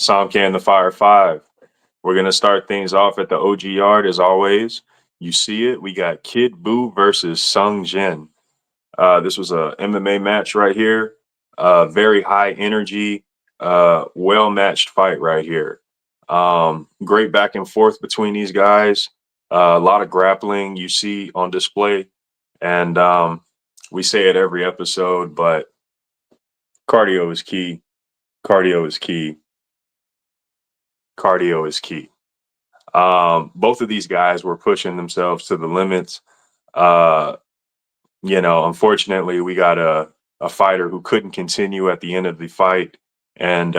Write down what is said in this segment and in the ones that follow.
Somké and the Fire 5. We're going to start things off at the OG yard as always. You see it. We got Kid Buu versus Sung Jin. This was a MMA match right here. Very high energy, well-matched fight right here. Great back and forth between these guys. A lot of grappling you see on display. And we say it every episode, but cardio is key. Cardio is key. Cardio is key. Both of these guys were pushing themselves to the limits. Unfortunately, we got a fighter who couldn't continue at the end of the fight, and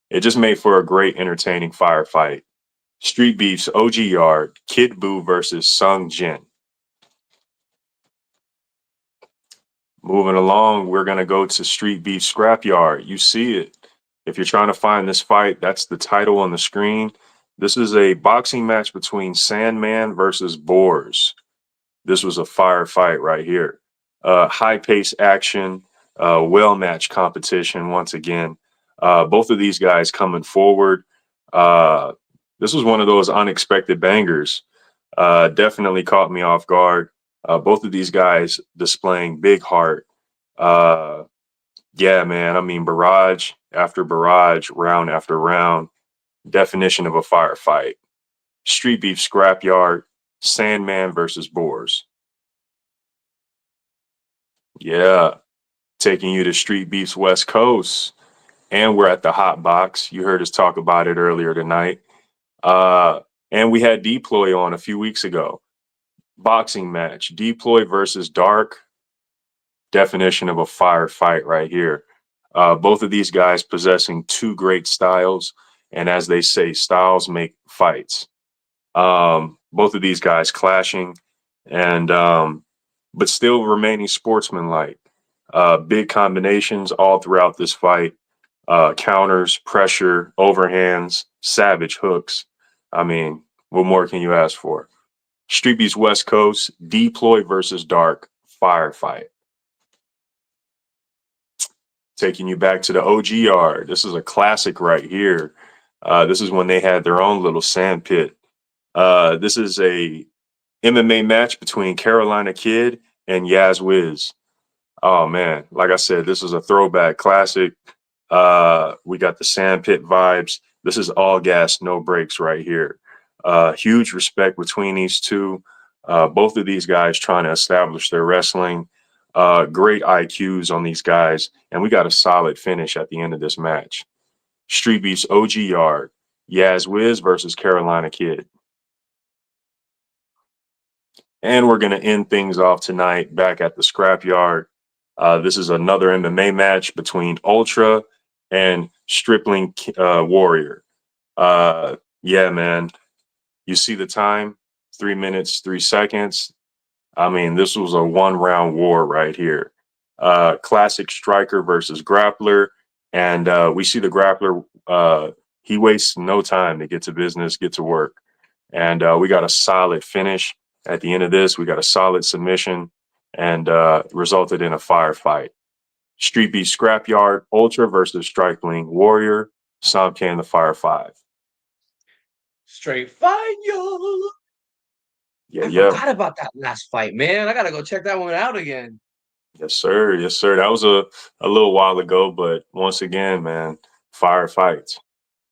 it just made for a great, entertaining firefight. Streetbeefs OG Yard, Kid Buu versus Sung Jin. Moving along, we're going to go to Streetbeef Scrapyard. You see it. If you're trying to find this fight, that's the title on the screen. This is a boxing match between Sandman versus Boars. This was a fire fight right here. High-paced action, well-matched competition once again. Both of these guys coming forward. This was one of those unexpected bangers. Definitely caught me off guard. Both of these guys displaying big heart. Yeah, man. I mean, barrage after barrage, round after round. Definition of a firefight. Streetbeef Scrapyard, Sandman versus Boars. Yeah, taking you to Streetbeefs West Coast. And we're at the Hot Box. You heard us talk about it earlier tonight. And we had Deploy on a few weeks ago. Boxing match, Deploy versus Dark. Definition of a firefight right here. Both of these guys possessing two great styles. And as they say, styles make fights. Both of these guys clashing, and but still remaining sportsmanlike. Big combinations all throughout this fight. Counters, pressure, overhands, savage hooks. I mean, what more can you ask for? Streetbeefs West Coast, Deploy versus Dark, firefight. Taking you back to the OG yard. This is a classic right here. This is when they had their own little sand pit. This is a MMA match between Carolina Kid and Yaz Wiz. Oh man, like I said, this is a throwback classic. We got the sandpit vibes. This is all gas, no brakes right here. Huge respect between these two. Both of these guys trying to establish their wrestling. Great IQs on these guys, and we got a solid finish at the end of this match. Streetbeefs OG Yard, Yaz Wiz versus Carolina Kid. And we're going to end things off tonight back at the Scrapyard. This is another MMA match between Ultra and Stripling Warrior. Yeah, man. You see the time, 3 minutes, 3 seconds. I mean, this was a one-round war right here. Classic striker versus grappler. And we see the grappler, he wastes no time to get to business, get to work. And we got a solid finish. At the end of this, we got a solid submission and resulted in a firefight. Streetbeef Scrapyard, Ultra versus Stripling Warrior, Somké and the Fire 5. Straight fight, yo. Yeah, I yeah. forgot about that last fight, man. I gotta go check that one out again. Yes, sir. Yes, sir. That was a little while ago, but once again, man, fire fights.